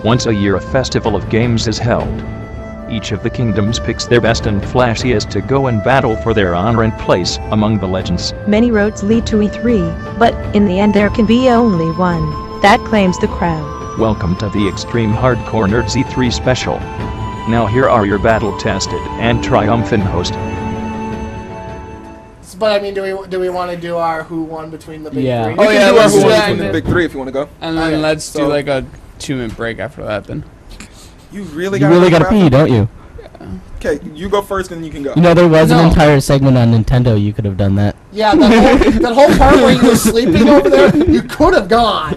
Once a year a festival of games is held. Each of the kingdoms picks their best and flashiest to go and battle for their honor and place among the legends. Many roads lead to E3, but in the end there can be only one that claims the crown. Welcome to the Extreme Hardcore Nerds E3 special. Now here are your battle-tested and triumphant hosts. But I mean, do we want to do our who won between the big three? Oh yeah, let's do do that, between the big three if you want to go. and then let's do like a 2-minute break after that. Then You really gotta pee, don't you? Okay, you go first, and then you can go. You know, there was an entire segment on Nintendo. You could have done that. Yeah, that whole part where you were sleeping over there, you could have gone.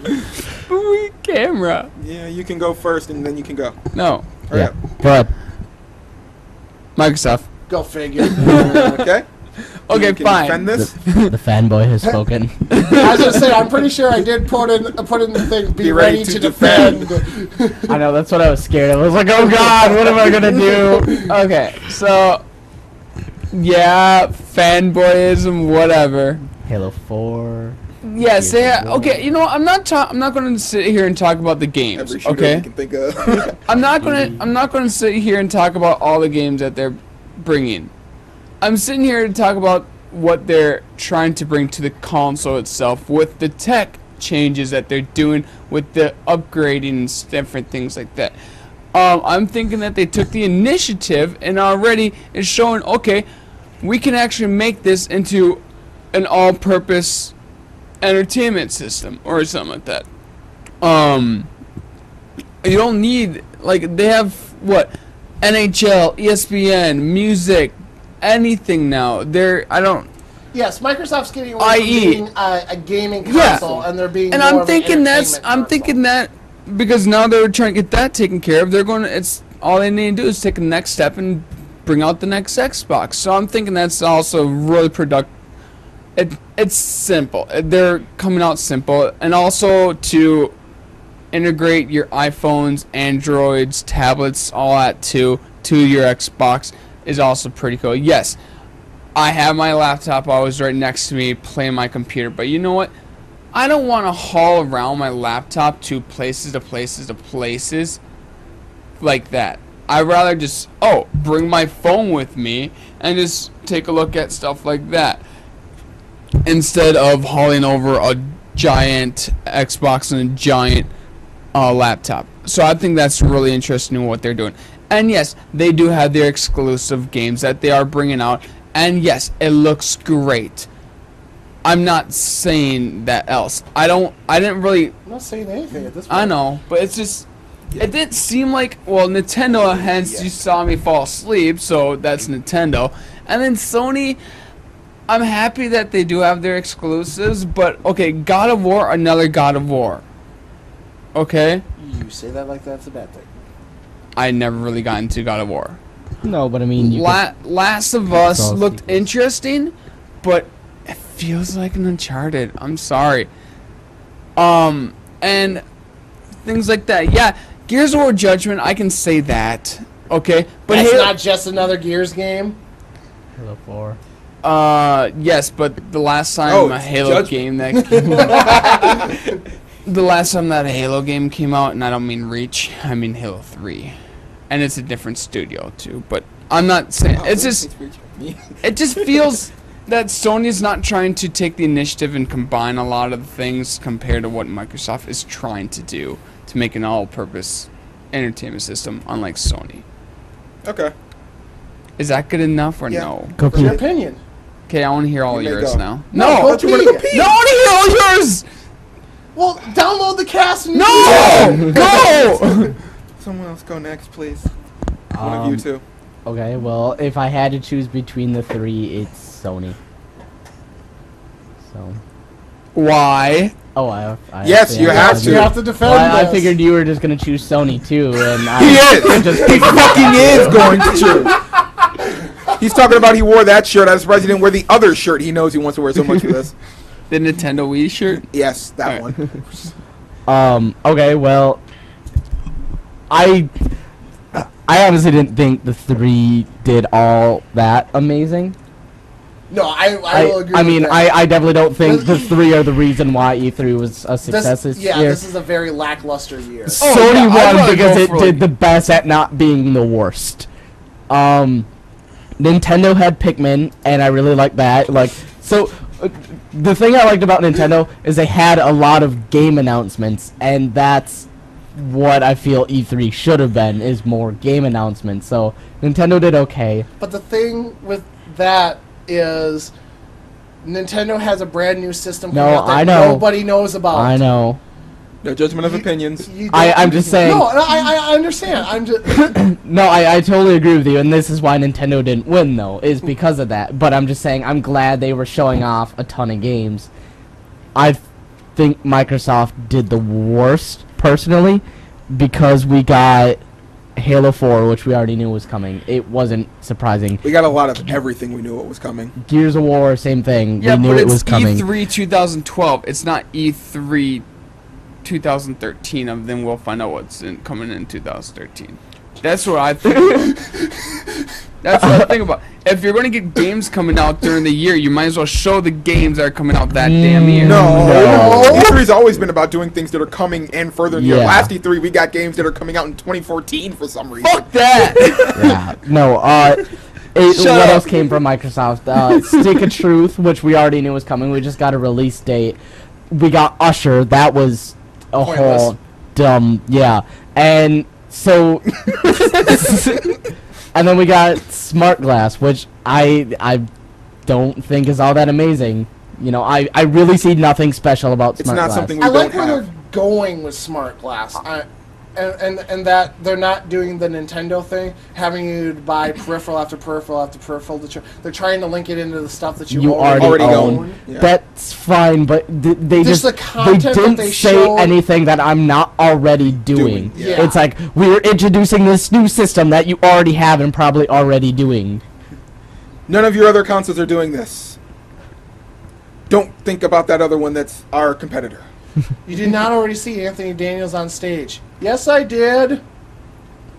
Ooh, camera. Yeah, you can go first, and then you can go. No. Yeah. Go ahead. Microsoft. Go figure. Okay. Okay, Can fine. You defend this? The fanboy has spoken. I was gonna say, I'm pretty sure I did put in the thing. Be ready to defend. I know, that's what I was scared of. I was like, oh god, what am I gonna do? Okay, so yeah, fanboyism, whatever. Halo 4. Yes, yeah. Okay, you know what? I'm not going to sit here and talk about the games. Every shooter Okay. you can think of. I'm not going to sit here and talk about all the games that they're bringing. I'm sitting here to talk about what they're trying to bring to the console itself with the tech changes that they're doing with the upgrading and different things like that. I'm thinking that they took the initiative and already is showing, okay, we can actually make this into an all-purpose entertainment system or something like that. You don't need, like, they have what, NHL, ESPN, music, anything now. Yes, Microsoft's getting away from being a gaming console, and they're being. And more I'm of an thinking entertainment that because now they're trying to get that taken care of. They're going to. It's all they need to do is take the next step and bring out the next Xbox. So I'm thinking that's also really productive. It's simple. They're coming out simple, and also to integrate your iPhones, Androids, tablets, all that to your Xbox is also pretty cool. Yes, I have my laptop always right next to me playing my computer, but you know what? I don't want to haul around my laptop to places like that. I'd rather just bring my phone with me and just take a look at stuff like that, instead of hauling over a giant Xbox and a giant laptop. So I think that's really interesting in what they're doing. And yes, they do have their exclusive games that they are bringing out. And yes, it looks great. I'm not saying that else. I'm not saying anything at this point. I know, but it's just, it didn't seem like, well, Nintendo, hence you saw me fall asleep, so that's Nintendo. And then Sony, I'm happy that they do have their exclusives, but okay, God of War, another God of War. Okay? You say that like that's a bad thing. I never really got into God of War. No, but I mean, Last of Us looked interesting, but it feels like an Uncharted. I'm sorry. And things like that. Yeah, Gears of War Judgment, I can say that. Okay, but it's not just another Gears game. Halo 4. Yes, but the last time a Halo game that the last time that a Halo game came out, and I don't mean Reach, I mean Halo 3. And it's a different studio too, but I'm not saying it just feels that Sony's not trying to take the initiative and combine a lot of the things compared to what Microsoft is trying to do to make an all-purpose entertainment system, unlike Sony. Okay. Is that good enough or no? What's your opinion? Okay, I want to hear all yours now. No, No, I want to hear all yours. Well, download the cast. And No, go. Someone else go next, please. One of you two. Okay, well, if I had to choose between the three, it's Sony. So. Why? Oh, I yes, you have to. You have to defend I this. figured you were just gonna choose Sony too, and he fucking is going to choose. He's talking about he wore that shirt. I'm surprised he didn't wear the other shirt he knows he wants to wear so much for this. The Nintendo Wii shirt? Yes, that one. Okay, well, I honestly didn't think the 3 did all that amazing. No, I will agree. I mean, with that. I definitely don't think the 3 are the reason why E3 was a success this year. This is a very lackluster year. Sony won because it did the best at not being the worst. Nintendo had Pikmin, and I really liked that. The thing I liked about Nintendo is they had a lot of game announcements, and that's what I feel E3 should have been, is more game announcements. So Nintendo did okay. But the thing with that is Nintendo has a brand new system coming out that nobody knows about. I know. No judgment of opinions. I'm just saying. No, I understand. I'm just. No, I totally agree with you, and this is why Nintendo didn't win, though, is because of that. But I'm just saying, I'm glad they were showing off a ton of games. I think Microsoft did the worst, personally, because we got Halo 4, which we already knew was coming. It wasn't surprising. We got a lot of everything we knew what was coming. Gears of War, same thing. Yeah, we knew but it it's was coming. E3 2012. It's not E3 2013. Of then we'll find out what's coming in 2013. That's what I think. That's what I think about. If you're going to get games coming out during the year, you might as well show the games that are coming out that damn year. No. E3's always been about doing things that are coming and further in the year. Yeah. Last E3, we got games that are coming out in 2014 for some reason. Fuck that. Yeah. No, what else came from Microsoft? Stick of Truth, which we already knew was coming. We just got a release date. We got Usher. That was a whole dumb... Yeah. And so... And then we got Smart Glass, which I don't think is all that amazing. You know, I really see nothing special about Smart Glass. It's not something we I don't like where have. they're going with Smart Glass. And that they're not doing the Nintendo thing, having you buy peripheral after peripheral after peripheral. They're trying to link it into the stuff that you already own. Yeah. That's fine, but they Just just the content they that didn't they say showed. anything that I'm not already doing. Yeah. It's like we're introducing this new system that you already have and probably already doing. None of your other consoles are doing this. Don't think about that other one that's our competitor. You did not already see Anthony Daniels on stage. Yes, I did.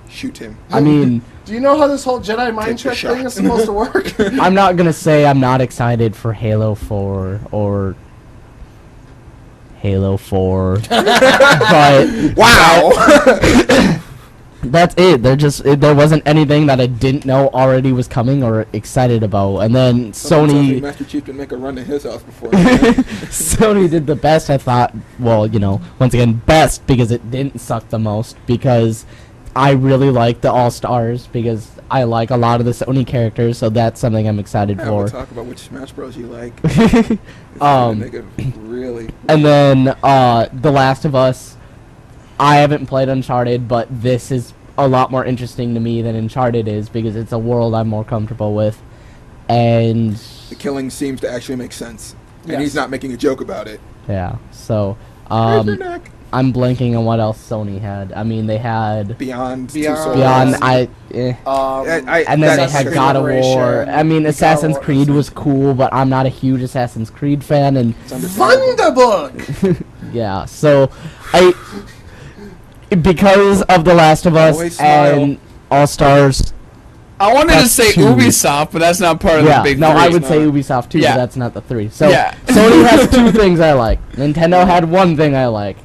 Shoot him. I mean, Do you know how this whole Jedi mind Take the trick thing shot. is supposed to work? I'm not gonna say I'm not excited for Halo 4 or Halo 4, but Wow! that's it. There wasn't anything that I didn't know already was coming or excited about. And then Someone tells me Sony Master Chief didn't make a run to his house before. Sony did the best, I thought. Well, you know, once again, best because it didn't suck the most, because I really like the All-Stars, because I like a lot of the Sony characters, so that's something I'm excited Yeah, we'll for. talk about which Smash Bros. You like. They could really... And then The Last of Us. I haven't played Uncharted, but this is a lot more interesting to me than Uncharted is, because it's a world I'm more comfortable with. And The killing seems to actually make sense. And Yes. he's not making a joke about it. yeah, so Raise your neck. I'm blanking on what else Sony had. I mean, they had Beyond. Two Beyond. Souls. Beyond. And And then they that's had the God of War. Generation, I mean, God of Assassin's War. Creed was cool, but I'm not a huge Assassin's Creed fan, and It's understandable. Thunderbook! yeah, so because of The Last of Us Always smile. and All Stars. I wanted to That's say two. Ubisoft, but that's not part of Yeah, the big no, three. I would say not. Ubisoft too, Yeah. but that's not the three. So Yeah. Sony has two things I like. Nintendo had one thing I like.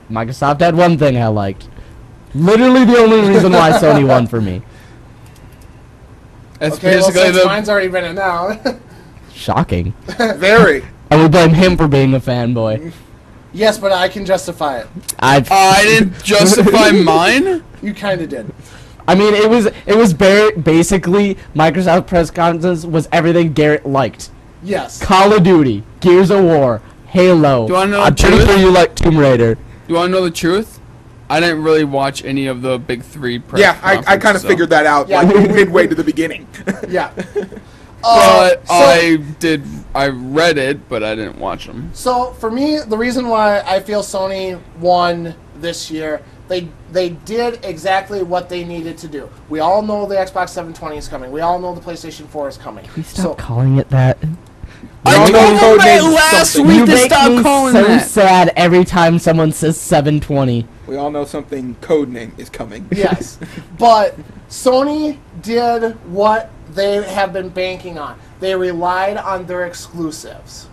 Microsoft had one thing I liked. Literally the only reason why Sony won for me. That's Okay, well, basically since the. mine's already been announced. Shocking. Very. And we blame him for being a fanboy. Yes, but I can justify it. I didn't justify mine. You kind of did. I mean, it was basically Microsoft press conference was everything Garrett liked. Yes. Call of Duty, Gears of War, Halo. Do you wanna know I'm the pretty truth? sure you like Tomb Raider. You want to know the truth? I didn't really watch any of the big three. Press Yeah, I kind of conferences, so. figured that out Yeah. like midway to the beginning. Yeah. But So- I read it, but I didn't watch them. So for me, the reason why I feel Sony won this year, they did exactly what they needed to do. We all know the Xbox 720 is coming. We all know the PlayStation 4 is coming. Please stop calling it that. I all told know them code that names last something. week You to make stop me calling so that. sad every time someone says 720. We all know something code name is coming. Yes, but Sony did what they have been banking on. they relied on their exclusives.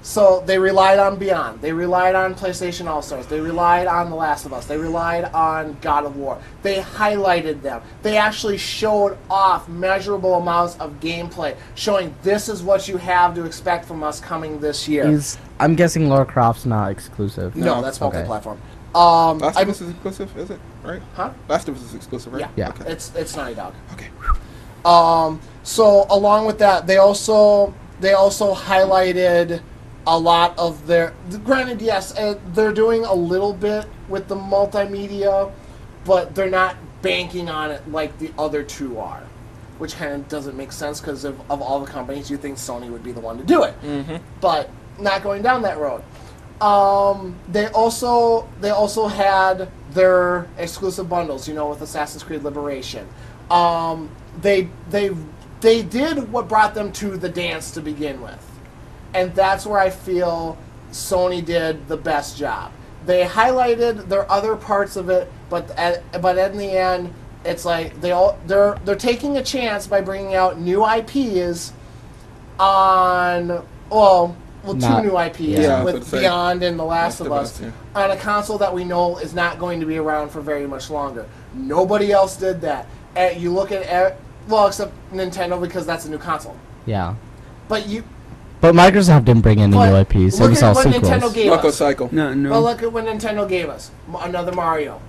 So they relied on Beyond. They relied on PlayStation All-Stars. They relied on The Last of Us. They relied on God of War. They highlighted them. They actually showed off measurable amounts of gameplay, showing this is what you have to expect from us coming this year. I'm guessing Lara Croft's not exclusive. No, that's multi-platform. Last of Us is exclusive, is it? Right? Huh? Last of Us is exclusive, right? Yeah. Okay. It's Naughty Dog. Okay. So along with that, they also highlighted a lot of their. Granted, yes, they're doing a little bit with the multimedia, but they're not banking on it like the other two are, which kind of doesn't make sense because of all the companies, you think Sony would be the one to do it, but not going down that road. They also had their exclusive bundles, with Assassin's Creed Liberation. They did what brought them to the dance to begin with. And that's where I feel Sony did the best job. They highlighted their other parts of it, but in the end, it's like they're taking a chance by bringing out new IPs on two new IPs with Beyond and The Last of Us on a console that we know is not going to be around for very much longer. Nobody else did that. You look at except Nintendo because that's a new console. Yeah. But Microsoft didn't bring any new IPs. Look at what Nintendo gave us. Cycle. No. Well, look at what Nintendo gave us. Another Mario.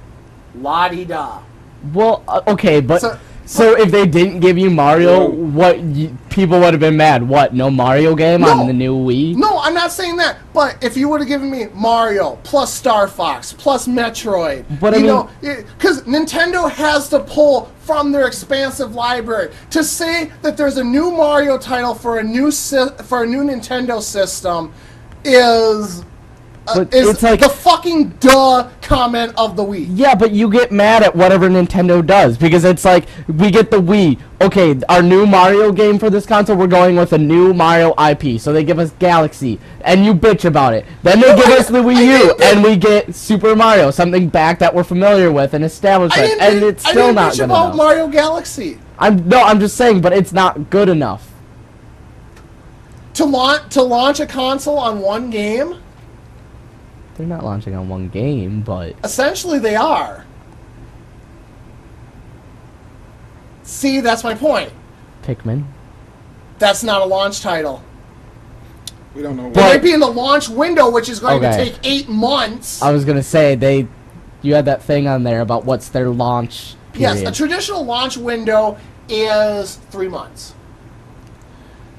La-di-da. Well, okay, but so if they didn't give you Mario, people would have been mad. What? No Mario game on the new Wii? No, I'm not saying that. But if you would have given me Mario plus Star Fox plus Metroid, because Nintendo has to pull from their expansive library to say that there's a new Mario title for a new Nintendo system is it's like the fucking duh comment of the week. Yeah, but you get mad at whatever Nintendo does because it's like we get the Wii. Okay, our new Mario game for this console, we're going with a new Mario IP. So they give us Galaxy, and you bitch about it. Then they give us the Wii U, and we get Super Mario, something back that we're familiar with and established with, and it's still not good enough. I didn't bitch about Mario Galaxy. I'm just saying, but it's not good enough. To launch a console on one game? They're not launching on one game, but essentially they are. See, that's my point. Pikmin. That's not a launch title. We don't know. It might be in the launch window, which is going to take 8 months. I was gonna say you had that thing on there about what's their launch period. Yes, a traditional launch window is 3 months.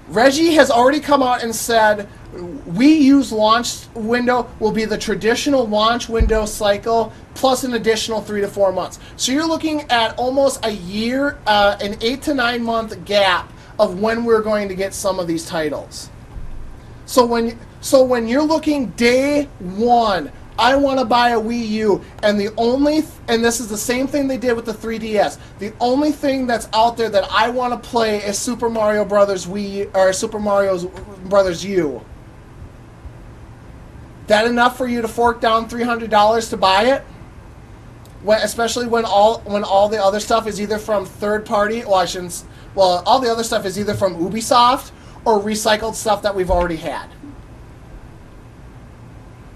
Reggie has already come out and said Wii U's launch window will be the traditional launch window cycle plus an additional 3 to 4 months. So you're looking at almost a year, an 8 to 9 month gap of when we're going to get some of these titles. So when you're looking day one, I want to buy a Wii U, and this is the same thing they did with the 3DS. The only thing that's out there that I want to play is Super Mario Brothers Super Mario Brothers U. That enough for you to fork down $300 to buy it? Especially when all the other stuff is either from third party. All the other stuff is either from Ubisoft or recycled stuff that we've already had.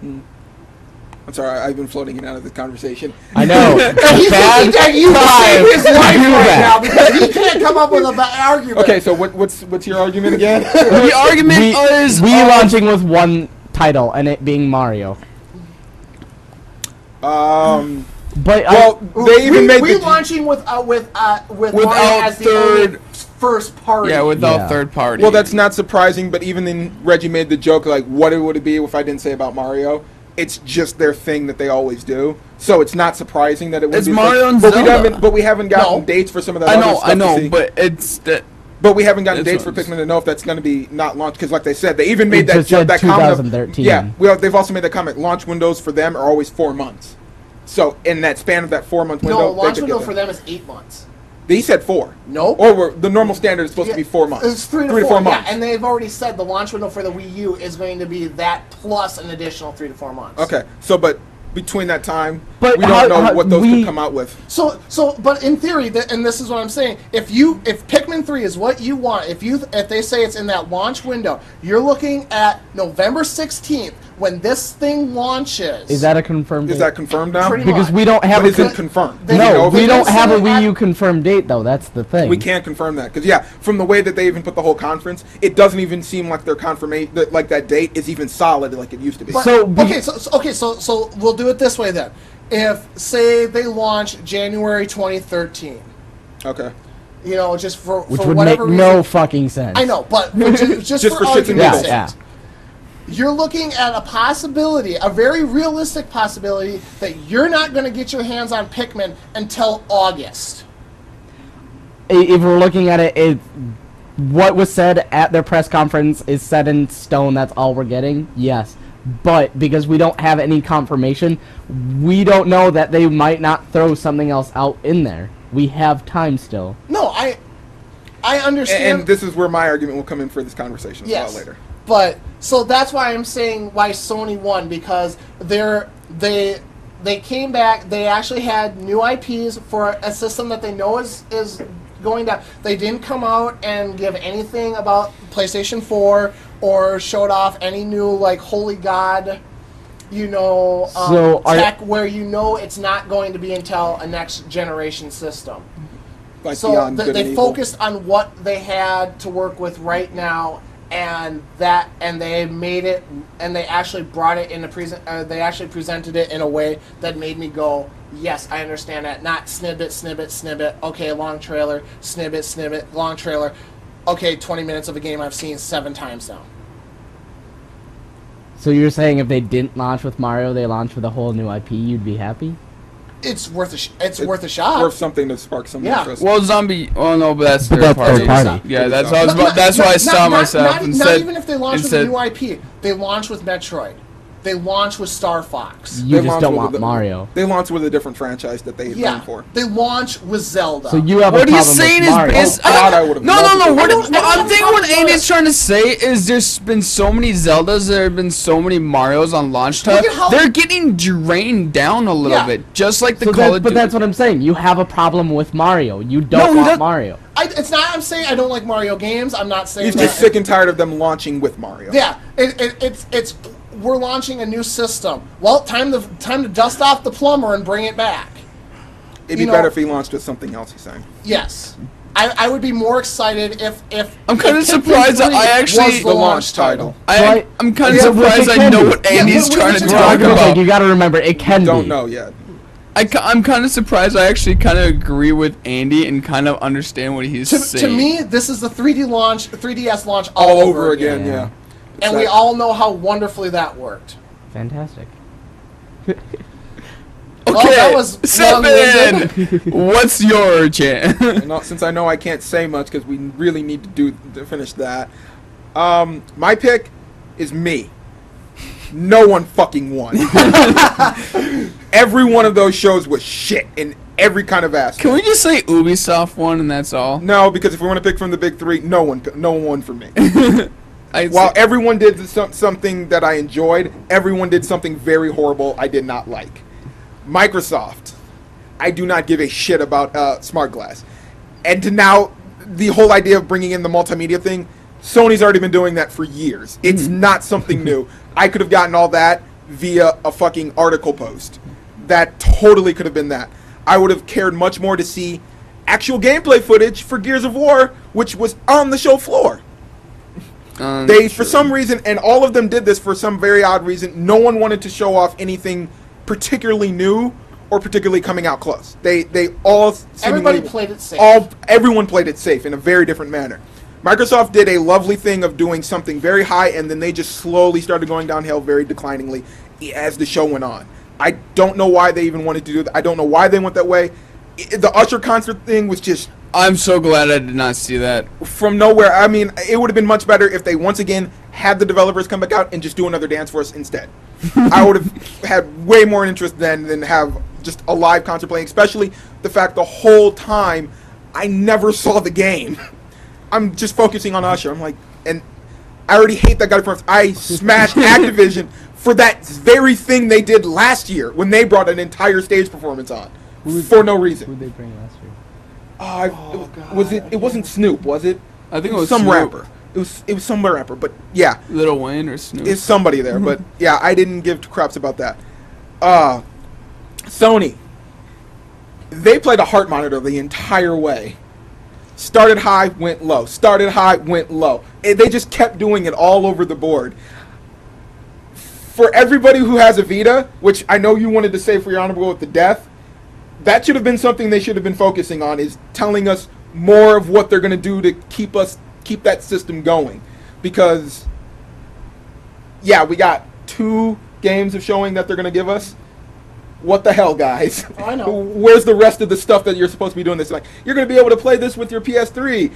I'm sorry, I've been floating in and out of this conversation. I know. He's looking at you to save his life right now because he can't come up with an argument. Okay, so what's your argument again? The argument is Wii launching with one title and it being Mario. But they even made Wii launching with Mario as the only first party. Yeah, without third party. Well, that's not surprising. But even then, Reggie made the joke like, "What would it be if I didn't say about Mario?" It's just their thing that they always do. So it's not surprising that it would be Mario and Zelda. But we haven't gotten dates for some of that other stuff. I know, but it's that. But we haven't gotten dates for Pikmin to know if that's going to be not launched. Because like they said, they even made that comment. 2013. Yeah, they've also made that comment. Launch windows for them are always 4 months. So in that span of that 4 month window, no, launch window for them is 8 months. He said 4. No. Or the normal standard is supposed to be 4 months. It's 3 to 4 months. Yeah, and they've already said the launch window for the Wii U is going to be that plus an additional 3 to 4 months. Okay, so but between that time. But we don't know what those could come out with. So, but in theory, and this is what I'm saying, if Pikmin 3 is what you want, if they say it's in that launch window, you're looking at November 16th when this thing launches. Is that a confirmed date? Is that confirmed now? Pretty Because much. we don't have But is it confirmed? No, we don't have a They Wii U confirmed date, though. That's the thing. We can't confirm that because from the way that they even put the whole conference, it doesn't even seem like their confirmation, like that date is even solid like it used to be. But, So so we'll do it this way then. If say they launch January 2013, okay, just for Which for would whatever make reason, no fucking sense. I know, but just Just for for shits and argument's giggles. sake, you're looking at a possibility, a very realistic possibility, that you're not going to get your hands on Pikmin until August. If we're looking at it, what was said at their press conference is set in stone. That's all we're getting. Yes. But because we don't have any confirmation, we don't know that they might not throw something else out in there. We have time still. No, I understand. and this is where my argument will come in for this conversation as yes, well later. But so that's why I'm saying why Sony won, because they came back. They actually had new IPs for a system that they know is going down. They didn't come out and give anything about PlayStation 4 or showed off any new like holy god, tech where it's not going to be until a next generation system. Like So Beyond Good and they Evil. focused on what they had to work with right now, and they made it, and they actually brought it in they actually presented it in a way that made me go, yes, I understand that. Not snippet, snippet, snippet. Okay, long trailer, snippet, snippet, long trailer. Okay, 20 minutes of a game I've seen 7 times now. So you're saying if they didn't launch with Mario, they launched with a whole new IP, you'd be happy? It's worth a shot. Worth something to spark some Yeah. interest. Well, Zombie. Oh no, but that's But third that's party. third party. Yeah, that's what I was about. That's why I stopped myself and not said. even if they launch with a said- new IP. They launch with Metroid. They launch with Star Fox. You They just launched don't with want Mario. They launched with a different franchise that they had Yeah, gone for. they launch with Zelda. So you have a What he's problem saying with Mario. is, Oh, God, I would've no. loved to What, do what that. I'm thinking, what Andy's trying to say is, there's been so many Zeldas, there have been so many Mario's on launch time. Look at how- They're getting drained down a little Yeah. bit, just like the So Call that, of but Duty. that's what I'm saying. You have a problem with Mario. You No, don't he want does- Mario. It's not. I'm saying I don't like Mario games. I'm not saying He's that. just sick and tired of them launching with Mario. Yeah, it's we're launching a new system. Well, time to dust off the plumber and bring it back. It'd be better if he launched with something else, he's saying. Yes, I would be more excited if I'm kinda if Pikmin surprised that 3 I actually- was the launch title. I'm kind of Yeah, but surprised it I can know be. what Andy's but trying to it's talk talking about. You got to remember, it can be. Don't know yet. I'm kind of surprised. I actually kind of agree with Andy and kind of understand what he's To saying. me, this is the 3DS launch All over again, Yeah. yeah. and we all know how wonderfully that worked. Fantastic. Okay, Well, that was Seven. What's your chance? Since I know I can't say much because we really need to finish that. My pick is me. No one fucking won. Every one of those shows was shit in every kind of aspect. Can we just say Ubisoft won and that's all? No, because if we want to pick from the big three, no one won for me. I'd While say- everyone did something that I enjoyed, everyone did something very horrible I did not like. Microsoft, I do not give a shit about Smart Glass. And to now, the whole idea of bringing in the multimedia thing, Sony's already been doing that for years. It's not something new. I could have gotten all that via a fucking article post. That totally could have been that. I would have cared much more to see actual gameplay footage for Gears of War, which was on the show floor. They, for some reason, and all of them did this for some very odd reason, no one wanted to show off anything particularly new or particularly coming out close. They all seemingly, Everybody played it safe. Everyone played it safe in a very different manner. Microsoft did a lovely thing of doing something very high, and then they just slowly started going downhill very decliningly as the show went on. I don't know why they even wanted to do that. I don't know why they went that way. The Usher concert thing was just I'm so glad I did not see that. from nowhere. I mean, it would have been much better if they once again had the developers come back out and just do another dance for us instead. I would have had way more interest than have just a live concert playing, especially the fact the whole time I never saw the game. I'm just focusing on Usher. I'm like, and I already hate that guy. I smashed Activision for that very thing they did last year when they brought an entire stage performance on for no reason. Who did they bring last year? It wasn't Snoop, was it? I think it was some Snoop. rapper. It was some rapper, but yeah, Lil Wayne or Snoop. it's somebody there. But yeah, I didn't give two craps about that. Sony, they played a heart monitor the entire way. Started high, went low. Started high, went low. They just kept doing it all over the board. For everybody who has a Vita, which I know you wanted to say for your honorable with the death, that should have been something they should have been focusing on, is telling us more of what they're going to do to keep that system going. Because, yeah, we got 2 games of showing that they're going to give us. What the hell, guys? Oh, I know. Where's the rest of the stuff that you're supposed to be doing this? Like, you're going to be able to play this with your PS3,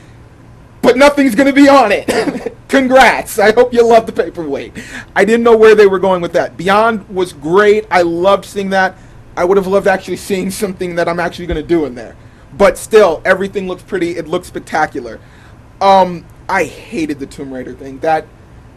but nothing's going to be on it. Congrats. I hope you love the paperweight. I didn't know where they were going with that. Beyond was great. I loved seeing that. I would have loved actually seeing something that I'm actually going to do in there. But still, everything looks pretty. It looks spectacular. I hated the Tomb Raider thing. That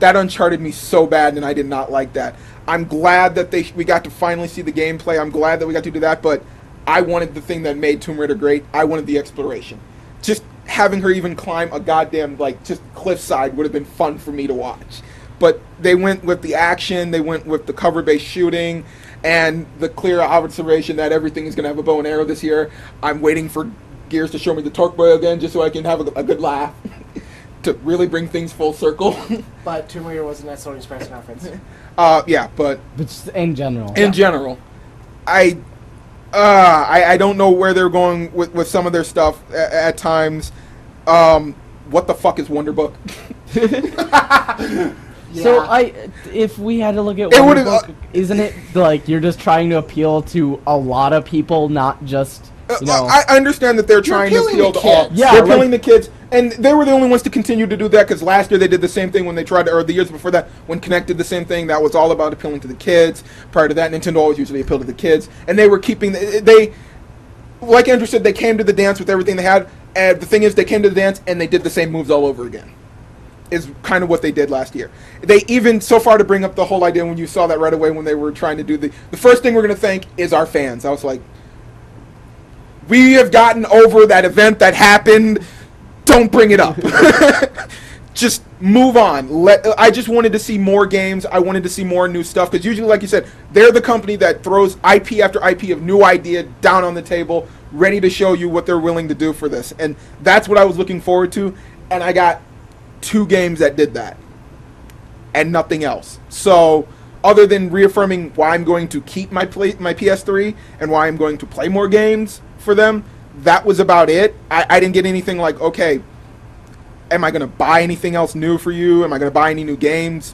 uncharted me so bad, and I did not like that. I'm glad that we got to finally see the gameplay. I'm glad that we got to do that, but I wanted the thing that made Tomb Raider great. I wanted the exploration. Just having her even climb a goddamn, just cliffside would have been fun for me to watch. But they went with the action, they went with the cover-based shooting, and the clear observation that everything is going to have a bow and arrow this year. I'm waiting for Gears to show me the Torque Boy again, just so I can have a good laugh. To really bring things full circle. But Tomb Raider wasn't at Sony's press conference. Yeah, but just in general. In general, I don't know where they're going with some of their stuff at times. What the fuck is Wonderbook? Yeah. So if we had to look at It Wonderbook, isn't it like you're just trying to appeal to a lot of people, not just I understand that they're trying to appeal to all. Yeah, they're appealing to kids, and they were the only ones to continue to do that, because last year they did the same thing when they tried to, or the years before that, when Kinect did the same thing. That was all about appealing to the kids. Prior to that, Nintendo always usually appealed to the kids, and they were keeping like Andrew said, they came to the dance with everything they had. And the thing is, they came to the dance and they did the same moves all over again. Is kind of what they did last year. They even, so far, to bring up the whole idea, when you saw that right away when they were trying to do the first thing we're going to thank is our fans. I was like, we have gotten over that event that happened. Don't bring it up. Just move on. I just wanted to see more games. I wanted to see more new stuff, because usually, like you said, they're the company that throws IP after IP of new idea down on the table, ready to show you what they're willing to do for this. And that's what I was looking forward to. And I got 2 games that did that, and nothing else. So, other than reaffirming why I'm going to keep my PS3 and why I'm going to play more games for them, that was about it. I didn't get anything like, okay, am I going to buy anything else new for you? Am I going to buy any new games?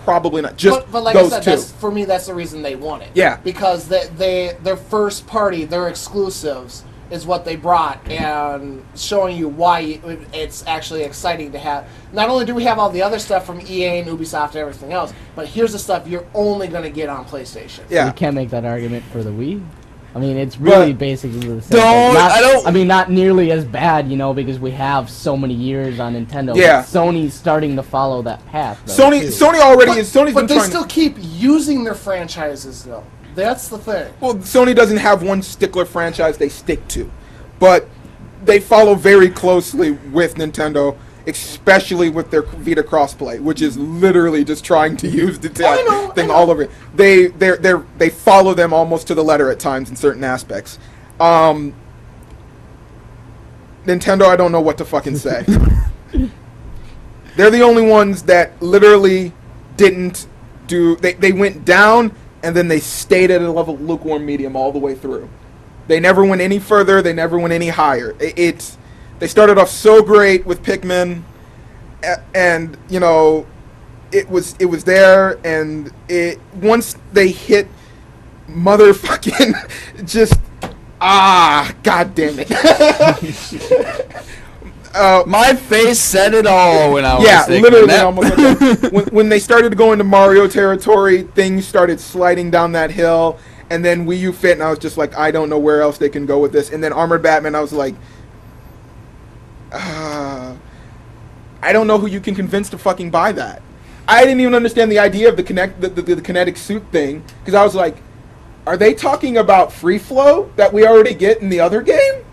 Probably not. Just but like those I said, for me, that's the reason they won it. Yeah. Because their first party, their exclusives, is what they brought, and showing you why it's actually exciting to have. Not only do we have all the other stuff from EA and Ubisoft and everything else, but here's the stuff you're only going to get on PlayStation. Yeah. You can't make that argument for the Wii. I mean, it's really basically the same. I mean, not nearly as bad, because we have so many years on Nintendo. Yeah. But Sony's starting to follow that path. Though, Sony already is. Sony's but been they trying still keep using their franchises, though. That's the thing. Well, Sony doesn't have one stickler franchise they stick to, but they follow very closely with Nintendo, especially with their Vita crossplay, which is literally just trying to use the thing all over it. They follow them almost to the letter at times in certain aspects. Nintendo, I don't know what to fucking say. They're the only ones that literally didn't do. They went down and then they stayed at a level of lukewarm medium all the way through. They never went any further. They never went any higher. They started off so great with Pikmin, and it was there, and once they hit motherfucking just god damn it. My face said it all when I was thinking literally that. almost like that. When they started to go into Mario territory, things started sliding down that hill, and then Wii U Fit, and I was just like, I don't know where else they can go with this. And then Armored Batman, I was like, I don't know who you can convince to fucking buy that. I didn't even understand the idea of the kinetic suit thing, because I was like, are they talking about free flow that we already get in the other game?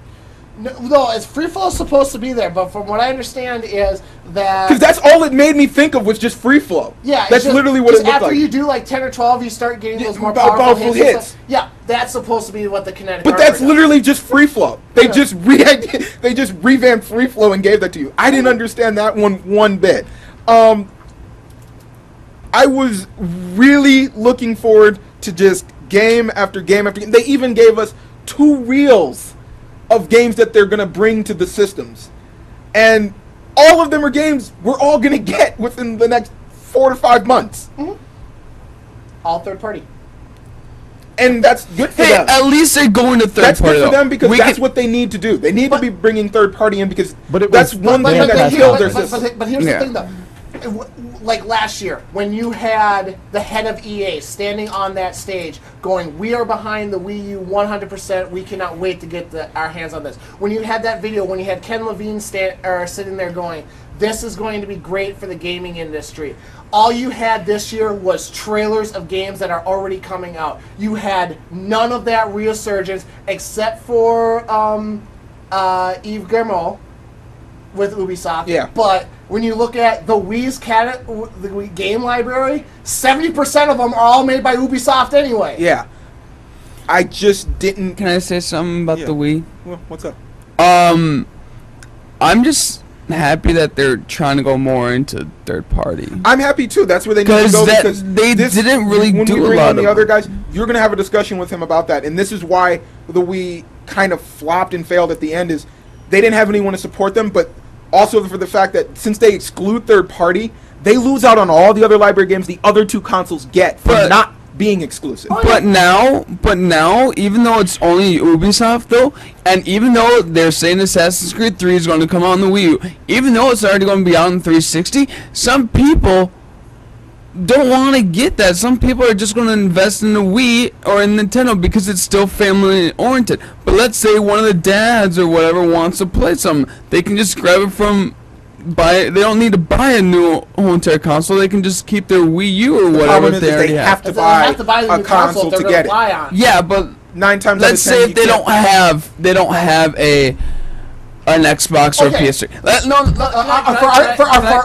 No, it's free flow is supposed to be there, but from what I understand is that because that's all it made me think of was just free flow. Yeah, that's just, literally what it looked like. After you do like 10 or 12, you start getting those more powerful hits. Yeah, that's supposed to be what the kinetic. But that's literally just free flow. They just revamped free flow and gave that to you. I didn't understand that one bit. I was really looking forward to just game after game after game. They even gave us 2 reels of games that they're going to bring to the systems. And all of them are games we're all going to get within the next 4 to 5 months. Mm-hmm. All third party. And that's good for them. At least they're going to third that's party. That's good for them because that's what they need to do. They need to be bringing third party in because that's one thing that killed their system. But here's the thing though. Like last year, when you had the head of EA standing on that stage going, we are behind the Wii U 100%, we cannot wait to get our hands on this. When you had that video, when you had Ken Levine sitting there going, this is going to be great for the gaming industry. All you had this year was trailers of games that are already coming out. You had none of that resurgence except for Yves Guillemot with Ubisoft. Yeah. But when you look at the Wii's the Wii game library, 70% of them are all made by Ubisoft anyway. Yeah. I just didn't... Can I say something about the Wii? Well, what's up? I'm just happy that they're trying to go more into third party. I'm happy too. That's where they need to go because they didn't really when do we bring a lot in the of other guys, you're going to have a discussion with him about that. And this is why the Wii kind of flopped and failed at the end is they didn't have anyone to support them, but also for the fact that since they exclude third party, they lose out on all the other library games the other 2 consoles get for not being exclusive. But now, even though it's only Ubisoft though, and even though they're saying Assassin's Creed 3 is going to come out on the Wii U, even though it's already going to be out on 360, some people don't want to get that. Some people are just going to invest in the Wii or in Nintendo because it's still family oriented. But let's say one of the dads or whatever wants to play something, they can just grab it from they don't need to buy a new whole entire console. They can just keep their Wii U or whatever they already have. They have to buy a console to get it. Yeah, but 9 times let's say if they don't have an Xbox or PS3.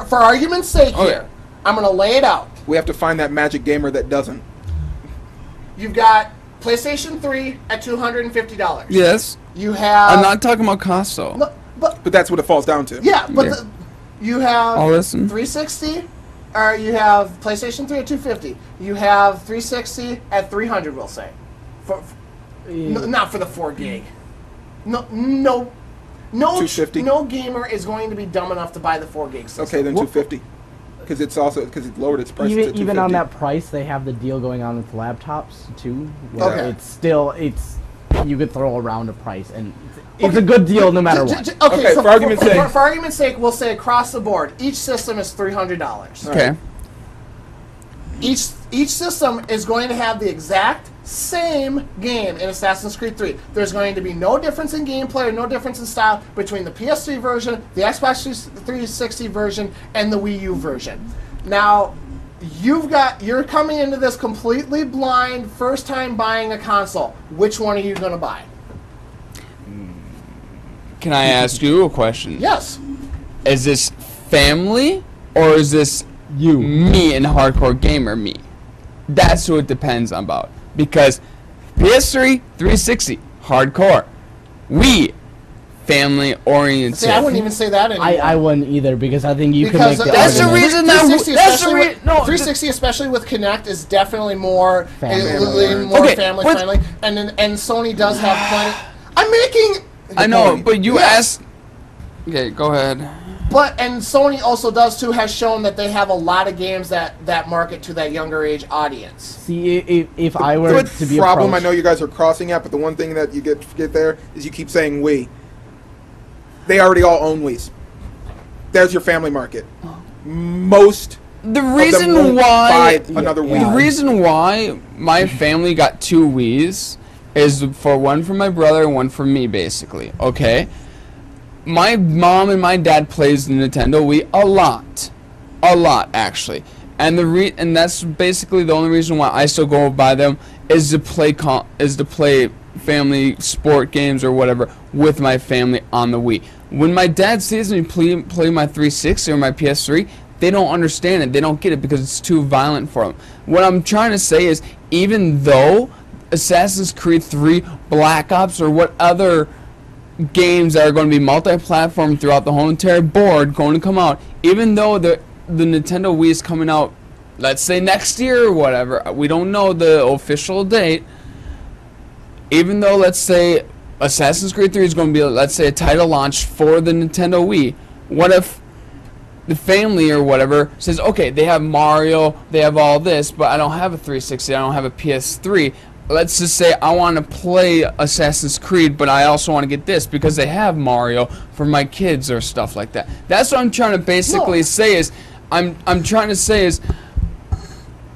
For argument's sake here, I'm going to lay it out. We have to find that magic gamer that doesn't. You've got PlayStation 3 at $250. Yes. You have... I'm not talking about cost though. No, but that's what it falls down to. Yeah, but you have I'll listen. 360, or you have PlayStation 3 at $250. You have 360 at $300, we'll say. Not for the 4 gig. No, $250. No gamer is going to be dumb enough to buy the 4 gig system. Okay, then $250. Because it's lowered its price. Even on that price, they have the deal going on with laptops too. Where you could throw around a price, and it's a good deal no matter what. Okay, so for argument's sake, we'll say across the board, each system is $300. Okay. Each system is going to have the exact same game in Assassin's Creed 3. There's going to be no difference in gameplay or no difference in style between the PS3 version, the Xbox 360 version, and the Wii U version. Now, you're coming into this completely blind, first time buying a console. Which one are you going to buy? Can I ask you a question? Yes. Is this family or is this me and hardcore gamer me? That's who it depends on about. Because PS3, 360, hardcore. Wii, family oriented. See, I wouldn't even say that anymore. I wouldn't either because I think you can make the that's argument. The reason that 360, especially with Kinect, is definitely more family friendly. And Sony does have plenty. I'm making. I know, but you asked. Okay, go ahead. And Sony also does too, has shown that they have a lot of games that market to that younger age audience. See, if I were to be problem, I know you guys are crossing at, but the one thing that you get there is you keep saying Wii. They already all own Wiis. There's your family market. The reason why another Wii. The reason why my family got 2 Wiis is for one for my brother and one for me, basically. Okay. My mom and my dad plays the Nintendo Wii a lot actually, And and that's basically the only reason why I still go buy them is to play family sport games or whatever with my family on the Wii. When my dad sees me play my 360 or my PS3, they don't understand it. They don't get it because it's too violent for them. What I'm trying to say is, even though Assassin's Creed 3, Black Ops, or what other games that are going to be multi-platform throughout the whole entire board going to come out, even though the Nintendo Wii is coming out, let's say next year or whatever, we don't know the official date, even though, let's say, Assassin's Creed 3 is going to be, let's say, a title launch for the Nintendo Wii, what if the family or whatever says, okay, they have Mario, they have all this, but I don't have a 360, I don't have a PS3. Let's just say I want to play Assassin's Creed, but I also want to get this because they have Mario for my kids or stuff like that. That's what I'm trying to basically say is, I'm trying to say is,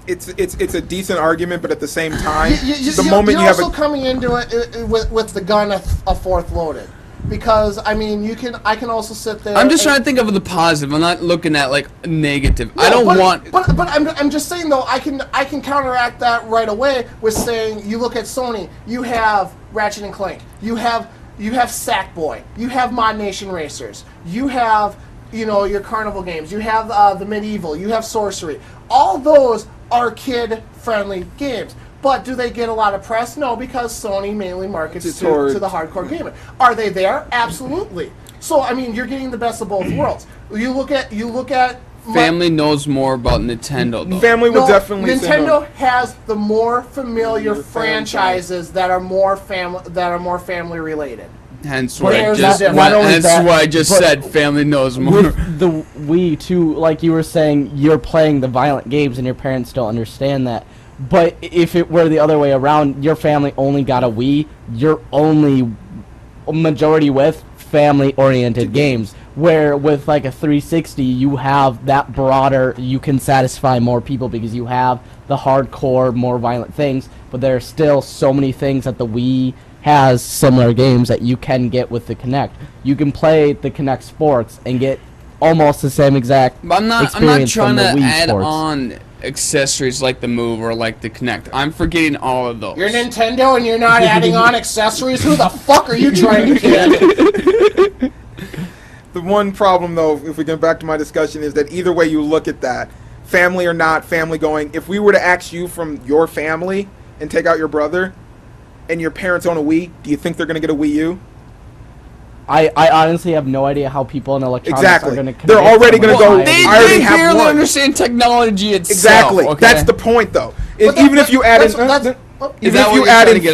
it's a decent argument, but at the same time, you're also coming into it with the gun a fourth loaded. Because I mean, I can also sit there. I'm just trying to think of the positive. I'm not looking at like negative. No, I don't want. But I'm just saying though. I can counteract that right away with saying, you look at Sony. You have Ratchet and Clank. You have Sackboy. You have Mod Nation Racers. You have your Carnival games. You have the Medieval. You have Sorcery. All those are kid-friendly games. But do they get a lot of press? No, because Sony mainly markets to the hardcore gamer. Are they there? Absolutely. So I mean, you're getting the best of both worlds. You look at family knows more about Nintendo though. Family would definitely Nintendo has the more familiar franchises that are more family related. Hence what I just said. Family knows more. With the Wii too, like you were saying, you're playing the violent games and your parents don't understand that. But if it were the other way around, your family only got a Wii, you're only majority with family-oriented games. Where with like a 360, you have that broader, you can satisfy more people because you have the hardcore, more violent things. But there are still so many things that the Wii has similar games that you can get with the Kinect. You can play the Kinect Sports and get almost the same exact experience I'm not trying from the to Wii add Sports. on accessories like the Move or like the Kinect. I'm forgetting all of those. You're Nintendo and you're not adding on accessories? Who the fuck are you trying to kid? The one problem, though, if we get back to my discussion, is that either way you look at that, family or not, family going, if we were to ask you from your family and take out your brother and your parents own a Wii, do you think they're going to get a Wii U? I honestly have no idea how people in electronics are going to. They're already going to go. They barely understand technology itself. Exactly. Okay? That's the point, though. Even if you add in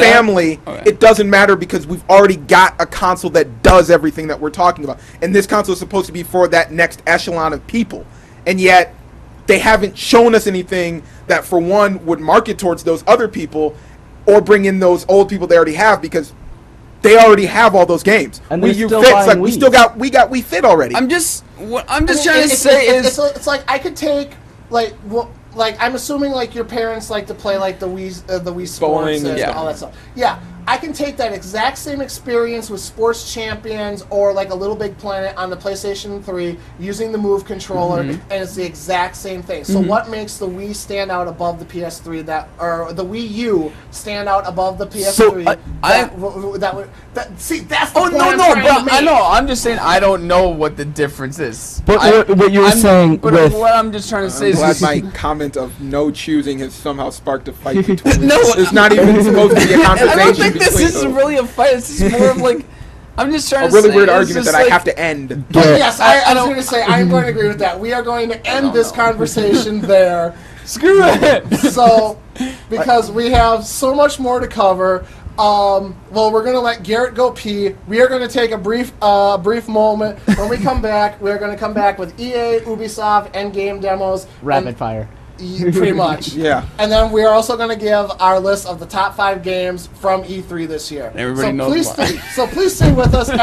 family, it doesn't matter because we've already got a console that does everything that we're talking about, and this console is supposed to be for that next echelon of people, and yet they haven't shown us anything that, for one, would market towards those other people, or bring in those old people they already have because they already have all those games. And Wii U Fit, like we got Wii Fit already. I'm just trying to say it's like I could take like I'm assuming like your parents like to play like the Wii Sports and all that stuff. Yeah, I can take that exact same experience with Sports Champions or like a Little Big Planet on the PlayStation 3 using the Move controller, and it's the exact same thing. So what makes the Wii stand out above the PS3 or the Wii U stand out above the PS3? See, that's the point I'm trying to make. I know. I'm just saying I don't know what the difference is. But what you were saying, but what I'm just trying to say is, is, my comment of no choosing has somehow sparked a fight between. It's not even supposed to be a conversation. I don't think this is really a fight. It's just more of like, I'm just trying to say. A really weird argument that I have to end. Yes, I was going to say, I'm going to agree with that. We are going to end this conversation there. Screw it! So, because we have so much more to cover, well, we're going to let Garrett go pee. We are going to take a brief moment. When we come back, we're going to come back with EA, Ubisoft, and game demos. Rapid fire. Pretty much. Yeah. And then we're also going to give our list of the top 5 games from E3 this year. Everybody knows why. So please stay with us as